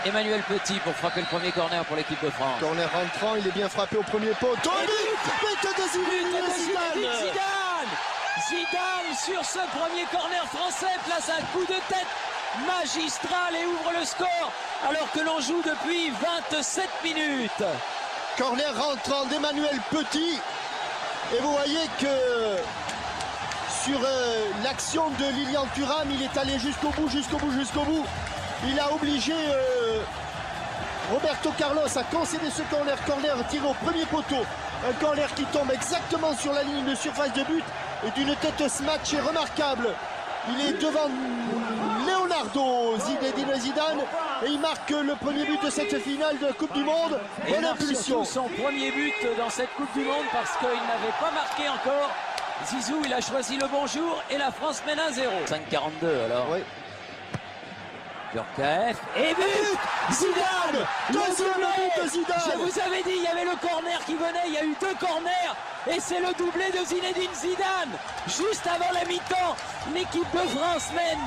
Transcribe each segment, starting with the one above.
Emmanuel Petit pour frapper le premier corner pour l'équipe de France. Corner rentrant, il est bien frappé au premier poteau. But de Zinedine Zidane. Zidane sur ce premier corner français place un coup de tête magistral et ouvre le score alors que l'on joue depuis 27 minutes. Corner rentrant d'Emmanuel Petit. Et vous voyez que sur l'action de Lilian Thuram, il est allé jusqu'au bout. Il a obligé Roberto Carlos à concéder ce corner. Corner tiré au premier poteau. Un corner qui tombe exactement sur la ligne de surface de but et d'une tête smatchée remarquable. Il est devant Leonardo Zinedine Zidane et il marque le premier but de cette finale de Coupe du Monde. Bonne impulsion. Son premier but dans cette Coupe du Monde parce qu'il n'avait pas marqué encore. Zizou, il a choisi le bon jour et la France mène 1-0. 5-42 alors. Oui. Djorkaeff et but Zidane. Deuxième but de Zidane. Je vous avais dit, il y avait le corner qui venait, il y a eu 2 corners et c'est le doublé de Zinedine Zidane. Juste avant la mi-temps, l'équipe de France mène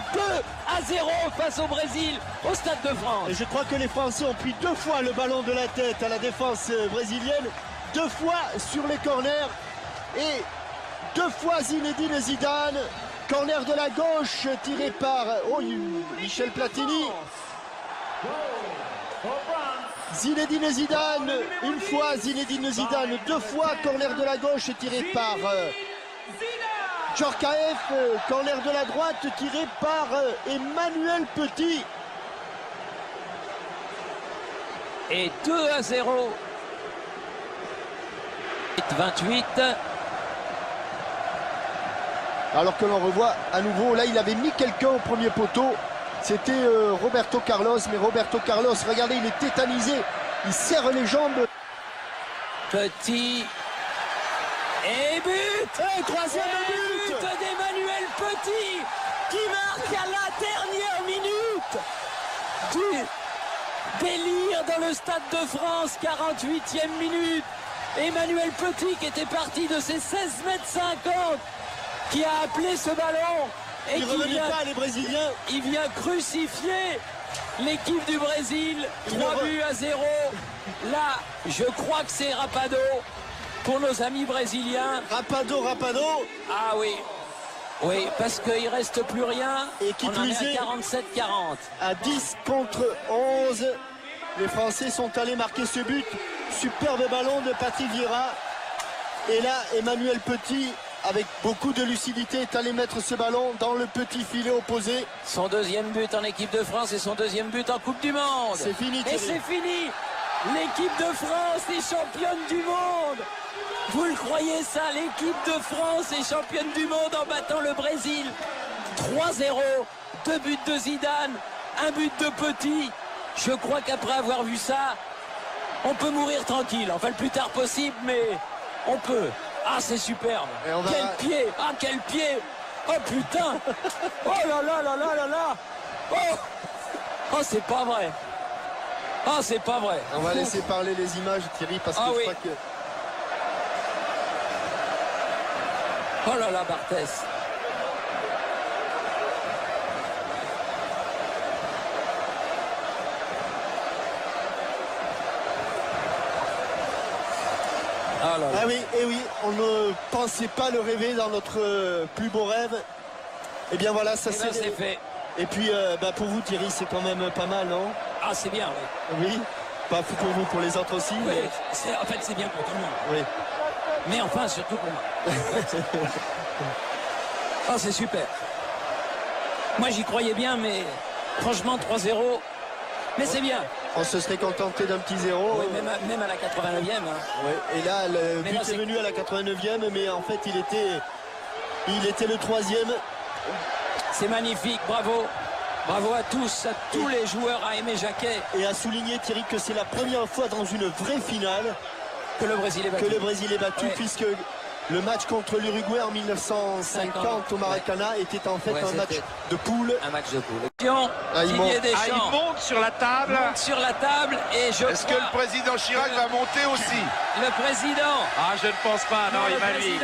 2-0 face au Brésil au Stade de France. Et je crois que les Français ont pris 2 fois le ballon de la tête à la défense brésilienne, 2 fois sur les corners et 2 fois Zinedine Zidane. Corner de la gauche tiré par Michel Platini. Zinedine Zidane, une fois Zinedine Zidane, 2 fois. Corner de la gauche tiré par Djorkaeff. Corner de la droite tiré par Emmanuel Petit. Et 2-0. 28. Alors que l'on revoit à nouveau, là il avait mis quelqu'un au premier poteau, c'était Roberto Carlos, mais Roberto Carlos, regardez, il est tétanisé, il serre les jambes. Petit et but. Et troisième but d'Emmanuel Petit qui marque à la dernière minute du délire dans le Stade de France. 48e minute, Emmanuel Petit qui était parti de ses 16,50 m qui a appelé ce ballon et il qui revenait pas, les Brésiliens. Il vient crucifier l'équipe du Brésil. 3-0. Là, je crois que c'est Rapado pour nos amis brésiliens. Rapado. Ah oui. Oui, parce qu'il reste plus rien. Et qui on en est à 47-40. À 10 contre 11. Les Français sont allés marquer ce but. Superbe ballon de Patrick Vieira. Et là, Emmanuel Petit, avec beaucoup de lucidité, est allé mettre ce ballon dans le petit filet opposé. Son deuxième but en équipe de France et son deuxième but en Coupe du Monde. C'est fini, Thierry. Et c'est fini. L'équipe de France est championne du monde. Vous le croyez ça? L'équipe de France est championne du monde en battant le Brésil. 3-0. 2 buts de Zidane, 1 but de Petit. Je crois qu'après avoir vu ça, on peut mourir tranquille. Enfin, le plus tard possible, mais on peut. Ah, c'est superbe. Quel pied. Ah, quel pied. Oh, putain. Oh là là là là là là. Oh, c'est pas vrai. Ah, c'est pas vrai. On va laisser parler les images, Thierry, parce que je crois que... Oh là là, Barthès. Ah oui, et oui, on ne pensait pas le rêver dans notre plus beau rêve. Et bien voilà, ça c'est fait. Et puis pour vous, Thierry, c'est quand même pas mal, non? Ah, c'est bien, oui. Oui, pas pour vous, pour les autres aussi. Oui, mais... en fait, c'est bien pour tout le monde. Oui. Mais enfin, surtout pour moi. Ah, c'est super. Moi, j'y croyais bien, mais franchement, 3-0, mais c'est bien. On se serait contenté d'un petit 0. Oui, même à la 89e. Hein. Oui. Et là, le but est venu à la 89e, mais en fait, il était le 3e. C'est magnifique, bravo. Bravo à tous les joueurs, à Aimé Jacquet. Et à souligner, Thierry, que c'est la première fois dans une vraie finale que le Brésil est battu. Ouais. Puisque le match contre l'Uruguay en 1950 au Maracana était en fait un match de poule. Un match de poule. Il monte sur la table. Et est-ce que le président Chirac va monter aussi? Le président. Ah, je ne pense pas. Non, il va lui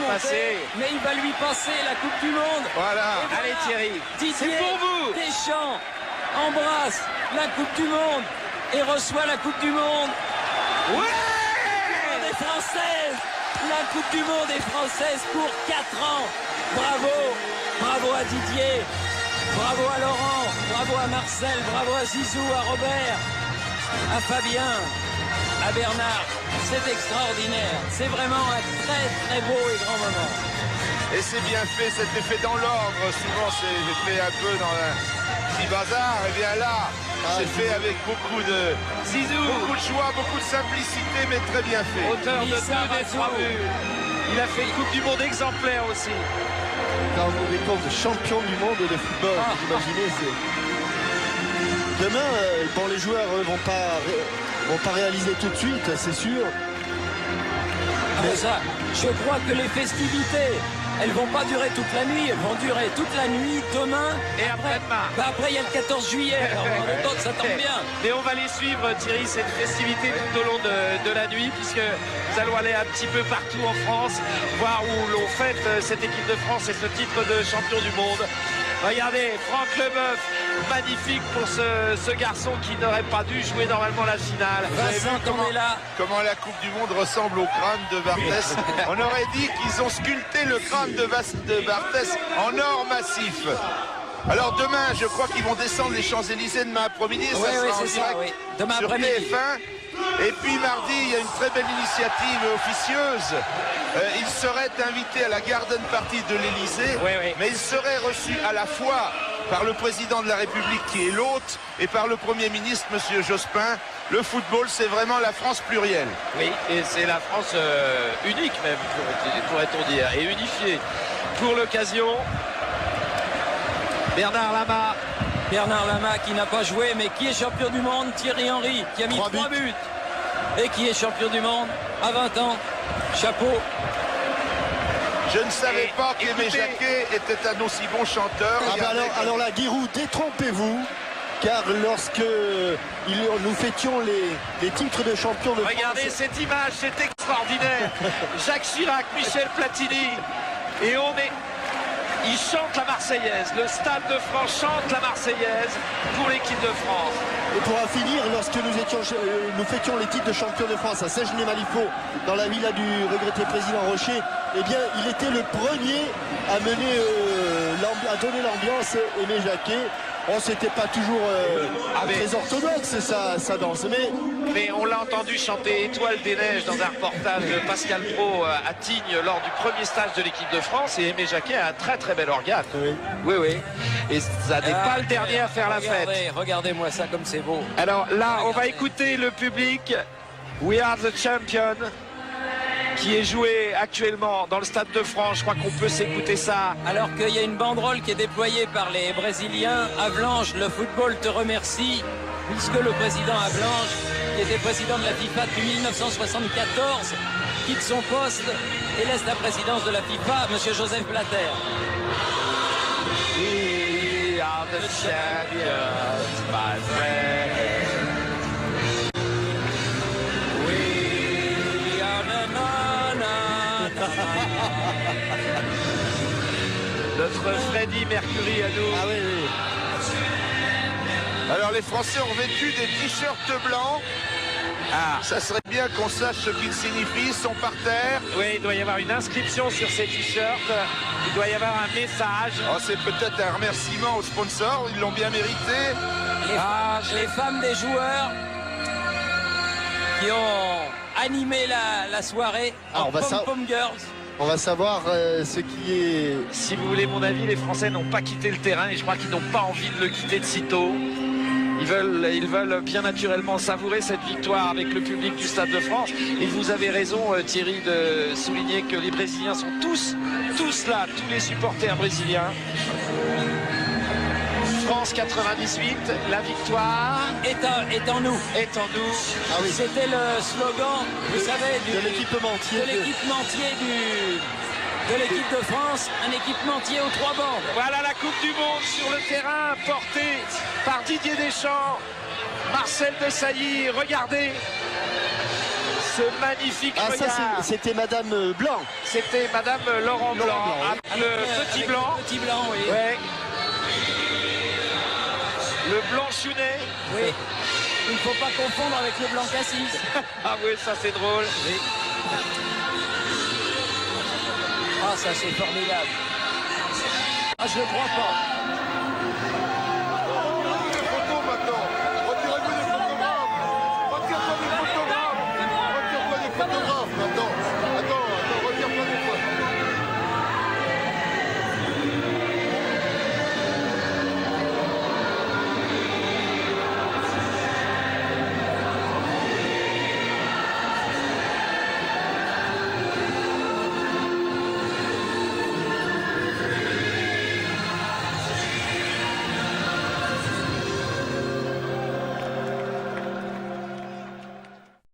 passer. Mais il va lui passer la Coupe du Monde. Voilà. Allez, Thierry. C'est pour vous. Deschamps embrasse la Coupe du Monde et reçoit la Coupe du Monde. Ouais! Est française. La Coupe du Monde est française pour 4 ans. Bravo, bravo à Didier, bravo à Laurent, bravo à Marcel, bravo à Zizou, à Robert, à Fabien, à Bernard. C'est extraordinaire. C'est vraiment un très très beau et grand moment. Et c'est bien fait, c'était fait dans l'ordre. Souvent c'est fait un peu dans un petit bazar. Et bien là, c'est fait avec beaucoup de joie, beaucoup de simplicité, mais très bien fait. Auteur de 2 des 3 buts. Il a fait une Coupe du Monde exemplaire aussi. Quand vous rendez compte, champion du monde de football, vous imaginez, demain, bon, les joueurs vont pas réaliser tout de suite, c'est sûr. Mais ça, je crois que les festivités, elles vont pas durer toute la nuit, elles vont durer toute la nuit, demain. Et après-demain. Après, il y a le 14 juillet, alors ça tombe bien. Et on va les suivre, Thierry, cette festivité tout au long de la nuit, puisque nous allons aller un petit peu partout en France, voir où l'on fête cette équipe de France et ce titre de champion du monde. Regardez, Franck Leboeuf, magnifique pour ce garçon qui n'aurait pas dû jouer normalement la finale. Vincent, on est là. Comment la Coupe du Monde ressemble au crâne de Barthès. On aurait dit qu'ils ont sculpté le crâne de Barthès en or massif. Alors demain, je crois qu'ils vont descendre les Champs-Élysées demain après-midi. Oui, c'est ça, oui. Demain sur après-midi. TF1. Et puis mardi, il y a une très belle initiative officieuse. Il serait invité à la Garden Party de l'Élysée, mais il serait reçu à la fois par le président de la République qui est l'hôte et par le Premier ministre, M. Jospin. Le football, c'est vraiment la France plurielle. Oui, et c'est la France unique même, pourrait-on dire, et unifiée. Pour l'occasion, Bernard Lama. Bernard Lama qui n'a pas joué, mais qui est champion du monde. Thierry Henry qui a mis 3 buts. Et qui est champion du monde à 20 ans. Chapeau. Je ne savais pas qu'Aimé Jacquet était un aussi bon chanteur. Alors là, Giroud, détrompez-vous. Car lorsque nous fêtions les titres de champion de France... Regardez cette image, c'est extraordinaire. Jacques Chirac, Michel Platini. Et il chante la Marseillaise. Le Stade de France chante la Marseillaise pour l'équipe de France. Et pour en finir, lorsque nous fêtions les titres de champion de France à Saint-Genis-Malifaux, dans la villa du regretté président Rocher, eh bien, il était le premier à mener, à donner l'ambiance, Aimé Jacquet. Bon, c'était pas toujours très orthodoxe sa danse, mais on l'a entendu chanter Étoile des Neiges dans un reportage de Pascal Praud à Tignes lors du premier stage de l'équipe de France, et Aimé Jacquet a un très très bel organe. Oui. Et ça n'est pas le dernier à faire la fête. Regardez-moi ça comme c'est beau. Alors là, on va écouter le public. We are the champion, qui est joué actuellement dans le Stade de France. Je crois qu'on peut s'écouter ça. Alors qu'il y a une banderole qui est déployée par les Brésiliens. Avalanche, le football te remercie, puisque le président Avalanche, qui était président de la FIFA depuis 1974, quitte son poste et laisse la présidence de la FIFA, M. Joseph Blatter. We are the champions, my friend. Notre Freddie Mercury à nous. Ah oui. Alors les Français ont vêtu des t-shirts blancs. Ça serait bien qu'on sache ce qu'ils signifient. Ils sont par terre. Oui, il doit y avoir une inscription sur ces t-shirts. Il doit y avoir un message. C'est peut-être un remerciement aux sponsors. Ils l'ont bien mérité. Les femmes des joueurs qui ont animé la soirée en Pom Girls. On va savoir ce qui est... Si vous voulez mon avis, les Français n'ont pas quitté le terrain et je crois qu'ils n'ont pas envie de le quitter de sitôt. Ils veulent bien naturellement savourer cette victoire avec le public du Stade de France. Et vous avez raison, Thierry, de souligner que les Brésiliens sont tous là, tous les supporters brésiliens. France 98, la victoire est en nous. Est en nous. Ah oui. C'était le slogan, vous savez, de l'équipementier. De l'équipementier de l'équipe de France, un équipementier aux 3 bandes. Voilà la Coupe du Monde sur le terrain, portée par Didier Deschamps, Marcel Desailly. Regardez ce magnifique regard. Ça, c'était Madame Blanc. C'était Madame Laurent Blanc. Avec le petit blanc. Le petit blanc, oui. Ouais. Le Blanchounet. Oui. Il ne faut pas confondre avec le Blanc Cassis. Ah oui, ça c'est drôle. Oui. Ah, ça c'est formidable. Ah, je ne crois pas.